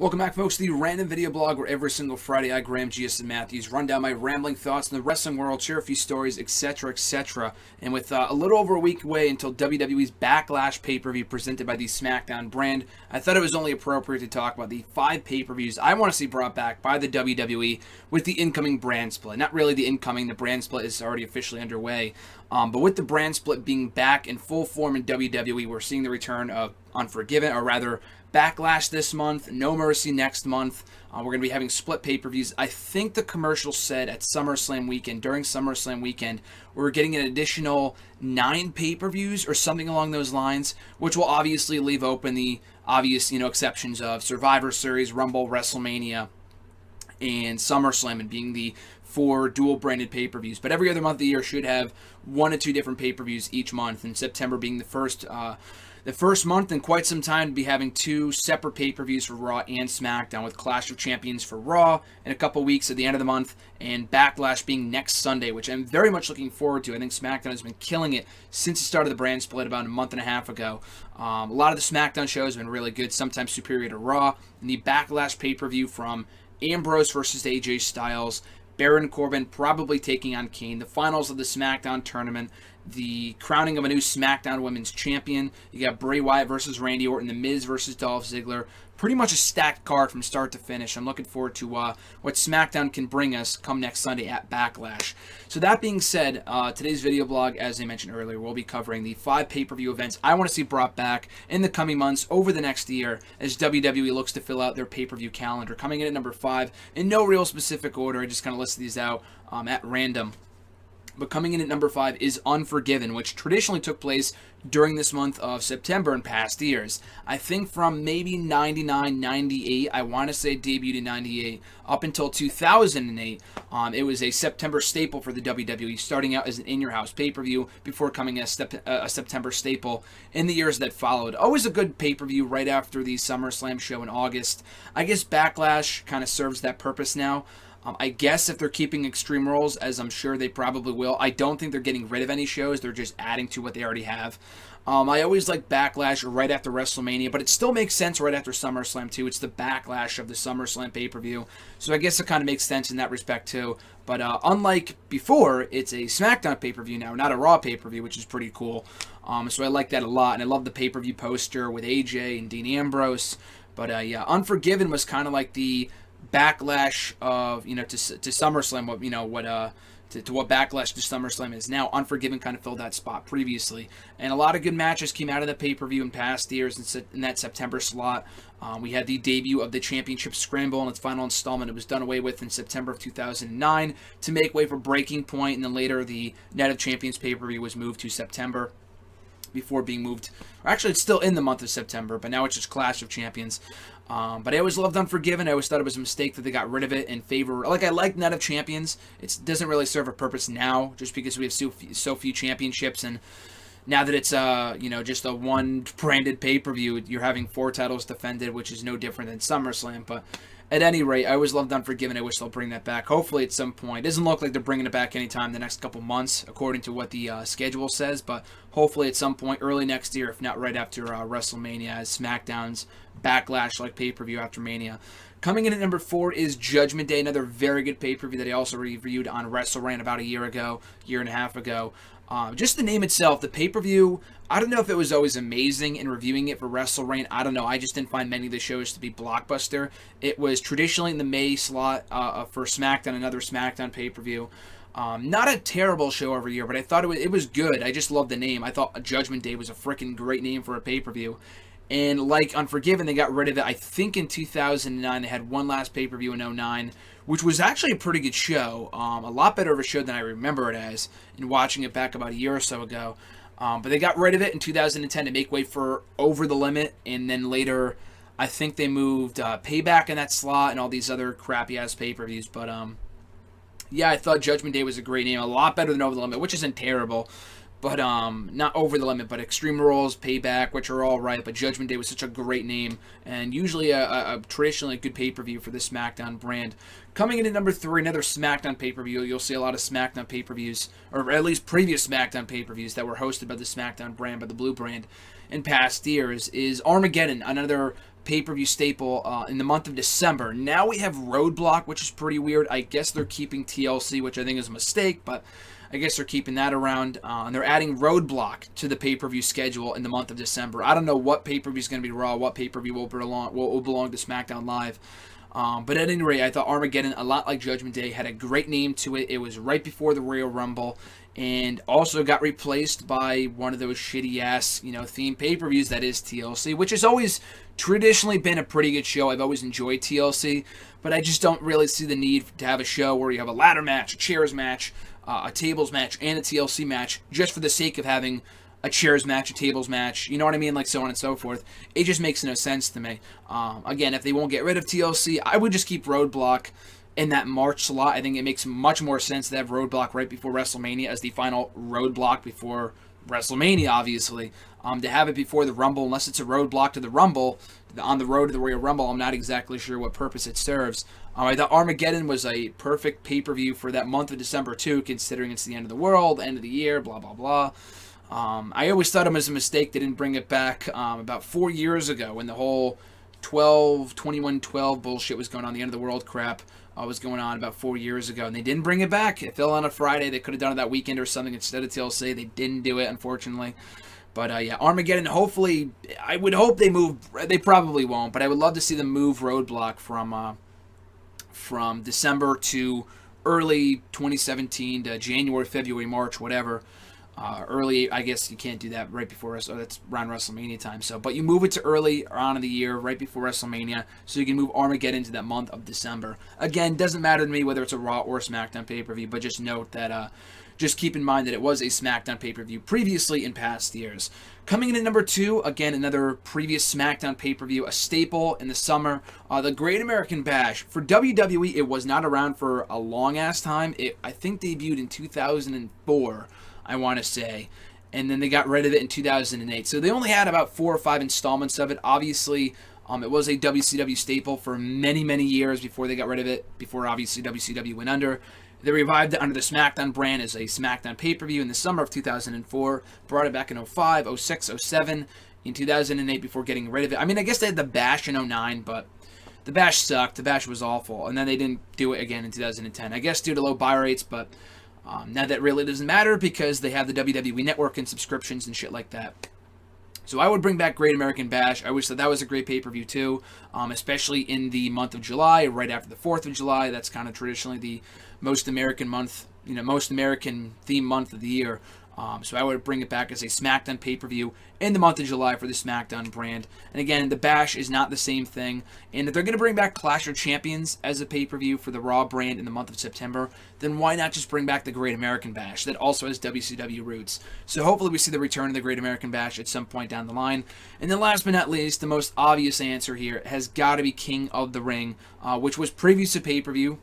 Welcome back, folks, to the random video blog where every single Friday I, Graham G.S. Matthews, run down my rambling thoughts on the wrestling world, share a few stories, etc., etc. And with a little over a week away until WWE's Backlash pay-per-view presented by the SmackDown brand, I thought it was only appropriate to talk about the 5 pay-per-views I want to see brought back by the WWE with the incoming brand split. Not really the incoming, the brand split is already officially underway. But with the brand split being back in full form in WWE, we're seeing the return of Unforgiven, or rather Backlash this month, No Mercy next month. We're going to be having split pay-per-views. I think the commercial said at SummerSlam weekend, during SummerSlam weekend, we're getting an additional 9 pay-per-views or something along those lines, which will obviously leave open the obvious, exceptions of Survivor Series, Rumble, WrestleMania, and SummerSlam, and being the 4 dual-branded pay-per-views. But every other month of the year should have 1 to 2 different pay-per-views each month, and September being the first month in quite some time to be having 2 separate pay-per-views for Raw and SmackDown, with Clash of Champions for Raw in a couple weeks at the end of the month, and Backlash being next Sunday, which I'm very much looking forward to. I think SmackDown has been killing it since the start of the brand split about a month and a half ago. A lot of the SmackDown shows have been really good, sometimes superior to Raw, and the Backlash pay-per-view from Ambrose versus AJ Styles, Baron Corbin probably taking on Kane, the finals of the SmackDown tournament, the crowning of a new SmackDown Women's Champion. You got Bray Wyatt versus Randy Orton, The Miz versus Dolph Ziggler. Pretty much a stacked card from start to finish. I'm looking forward to what SmackDown can bring us come next Sunday at Backlash. So that being said, today's video blog, as I mentioned earlier, we'll be covering the 5 pay-per-view events I want to see brought back in the coming months over the next year as WWE looks to fill out their pay-per-view calendar. Coming in at number 5, in no real specific order, I just kind of listed these out at random. But coming in at number 5 is Unforgiven, which traditionally took place during this month of September in past years. I think from maybe 99, 98, I want to say it debuted in 98, up until 2008. It was a September staple for the WWE, starting out as an in-your-house pay-per-view before becoming a September staple in the years that followed. Always a good pay-per-view right after the SummerSlam show in August. I guess Backlash kind of serves that purpose now. I guess if they're keeping Extreme Rules, as I'm sure they probably will, I don't think they're getting rid of any shows. They're just adding to what they already have. I always like Backlash right after WrestleMania, but it still makes sense right after SummerSlam, too. It's the Backlash of the SummerSlam pay-per-view, so I guess it kind of makes sense in that respect, too. But unlike before, it's a SmackDown pay-per-view now, not a Raw pay-per-view, which is pretty cool. So I like that a lot, and I love the pay-per-view poster with AJ and Dean Ambrose. But yeah, Unforgiven was kind of like the Backlash of, to SummerSlam, to what Backlash to SummerSlam is now. Unforgiven kind of filled that spot previously, and a lot of good matches came out of the pay-per-view in past years in that September slot. We had the debut of the Championship Scramble in its final installment. It was done away with in September of 2009 to make way for Breaking Point, and then later the Night of Champions pay-per-view was moved to September before being moved. Actually, it's still in the month of September, but now it's just Clash of Champions. But I always loved Unforgiven. I always thought it was a mistake that they got rid of it in favor. I like Night of Champions. It doesn't really serve a purpose now, just because we have so few championships, and now that it's just a one branded pay-per-view, you're having 4 titles defended, which is no different than SummerSlam. But at any rate, I always loved Unforgiven. I wish they'll bring that back. Hopefully at some point. It doesn't look like they're bringing it back anytime in the next couple months, according to what the schedule says. But hopefully at some point early next year, if not right after WrestleMania, as SmackDown's Backlash-like pay-per-view after Mania. Coming in at number 4 is Judgment Day, another very good pay-per-view that I also reviewed on WrestleRant about a year and a half ago. Just the name itself, the pay-per-view, I don't know if it was always amazing in reviewing it for WrestleRant. I don't know. I just didn't find many of the shows to be blockbuster. It was traditionally in the May slot for SmackDown, another SmackDown pay-per-view. Not a terrible show every year, but I thought it was good. I just loved the name. I thought Judgment Day was a freaking great name for a pay-per-view. And like Unforgiven, they got rid of it, I think, in 2009. They had one last pay-per-view in 2009, which was actually a pretty good show. A lot better of a show than I remember it as in watching it back about a year or so ago. But they got rid of it in 2010 to make way for Over the Limit. And then later, I think they moved Payback in that slot and all these other crappy-ass pay-per-views. But yeah, I thought Judgment Day was a great name. A lot better than Over the Limit, which isn't terrible. But not Over the Limit, but Extreme Rules, Payback, which are all right. But Judgment Day was such a great name, and usually a traditionally good pay-per-view for the SmackDown brand. Coming in at number 3, another SmackDown pay-per-view. You'll see a lot of SmackDown pay-per-views, or at least previous SmackDown pay-per-views that were hosted by the SmackDown brand, by the Blue brand, in past years, is Armageddon, another pay-per-view staple in the month of December. Now we have Roadblock, which is pretty weird. I guess they're keeping TLC, which I think is a mistake, but I guess they're keeping that around. And they're adding Roadblock to the pay-per-view schedule in the month of December. I don't know what pay-per-view is going to be Raw, what pay-per-view will belong to SmackDown Live. But at any rate, I thought Armageddon, a lot like Judgment Day, had a great name to it. It was right before the Royal Rumble, and also got replaced by one of those shitty-ass, theme pay-per-views that is TLC, which has always traditionally been a pretty good show. I've always enjoyed TLC, but I just don't really see the need to have a show where you have a ladder match, a chairs match, a tables match, and a TLC match just for the sake of having a chairs match, a tables match, you know what I mean, like so on and so forth. It just makes no sense to me. Again, if they won't get rid of TLC, I would just keep Roadblock in that March slot. I think it makes much more sense to have Roadblock right before WrestleMania as the final Roadblock before WrestleMania, obviously. To have it before the Rumble, unless it's a roadblock to the Rumble, on the road to the Royal Rumble, I'm not exactly sure what purpose it serves. I thought Armageddon was a perfect pay-per-view for that month of December, too, considering it's the end of the world, end of the year, blah, blah, blah. I always thought it was a mistake they didn't bring it back about 4 years ago when the whole 21-12 bullshit was going on, the end of the world crap was going on about 4 years ago, and they didn't bring it back. It fell on a Friday. They could have done it that weekend or something instead of TLC. They didn't do it, unfortunately. But yeah, Armageddon, hopefully, I would hope they move. They probably won't, but I would love to see them move Roadblock from December to early 2017 to January, February, March, whatever. Early, I guess you can't do that right before that's around WrestleMania time. So, but you move it to early on in the year, right before WrestleMania, so you can move Armageddon to that month of December. Again, doesn't matter to me whether it's a Raw or SmackDown pay-per-view, but just note that, just keep in mind that it was a SmackDown pay-per-view previously in past years. Coming in at number 2, again, another previous SmackDown pay-per-view, a staple in the summer, the Great American Bash. For WWE, it was not around for a long-ass time. It, I think, debuted in 2004. I want to say, and then they got rid of it in 2008. So they only had about 4 or 5 installments of it. Obviously, it was a WCW staple for many, many years before they got rid of it, before obviously WCW went under. They revived it under the SmackDown brand as a SmackDown pay-per-view in the summer of 2004, brought it back in 05, 06, 07, in 2008 before getting rid of it. I mean, I guess they had the Bash in 09, but the Bash sucked. The Bash was awful, and then they didn't do it again in 2010. I guess due to low buy rates, but now that really doesn't matter because they have the WWE Network and subscriptions and shit like that. So I would bring back Great American Bash. I wish that was a great pay-per-view too, especially in the month of July, right after the 4th of July. That's kind of traditionally the most American month, most American theme month of the year. So I would bring it back as a SmackDown pay-per-view in the month of July for the SmackDown brand. And again, the Bash is not the same thing. And if they're going to bring back Clash of Champions as a pay-per-view for the Raw brand in the month of September, then why not just bring back the Great American Bash that also has WCW roots? So hopefully we see the return of the Great American Bash at some point down the line. And then last but not least, the most obvious answer here has got to be King of the Ring, which was previously a pay-per-view,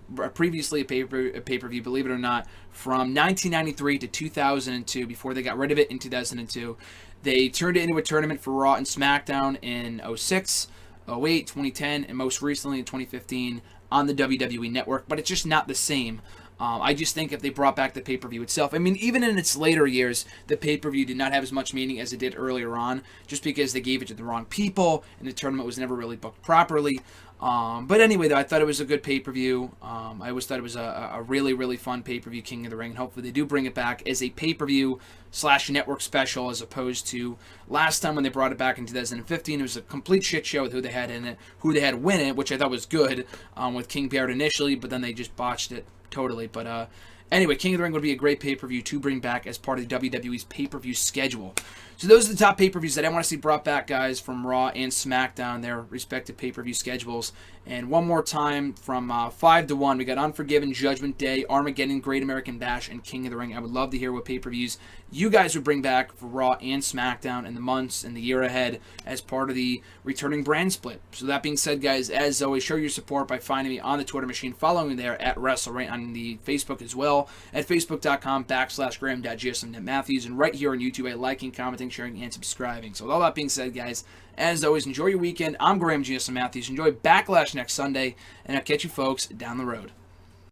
believe it or not, from 1993 to 2002, before they got rid of it in 2002. They turned it into a tournament for Raw and SmackDown in 06, 08, 2010, and most recently in 2015 on the WWE Network, but it's just not the same. I just think if they brought back the pay-per-view itself, I mean, even in its later years, the pay-per-view did not have as much meaning as it did earlier on, just because they gave it to the wrong people, and the tournament was never really booked properly. But anyway, though, I thought it was a good pay-per-view. I always thought it was a really, really fun pay-per-view, King of the Ring, and hopefully they do bring it back as a pay-per-view / network special, as opposed to last time when they brought it back in 2015. It was a complete shit show with who they had in it, who they had win it, which I thought was good, with King Barrett initially, but then they just botched it totally. But anyway, King of the Ring would be a great pay-per-view to bring back as part of the WWE's pay-per-view schedule. So those are the top pay-per-views that I want to see brought back, guys, from Raw and SmackDown, their respective pay-per-view schedules. And one more time, from 5 to 1, we got Unforgiven, Judgment Day, Armageddon, Great American Bash, and King of the Ring. I would love to hear what pay-per-views you guys would bring back for Raw and SmackDown in the months and the year ahead as part of the returning brand split. So that being said, guys, as always, show your support by finding me on the Twitter machine, following me there at WrestleRant, on the Facebook as well, at facebook.com/graham.gsm.matthews, and right here on YouTube at liking, commenting, sharing, and subscribing. So with all that being said, guys, as always, enjoy your weekend. I'm Graham GSM Matthews. Enjoy Backlash next Sunday, and I'll catch you folks down the road.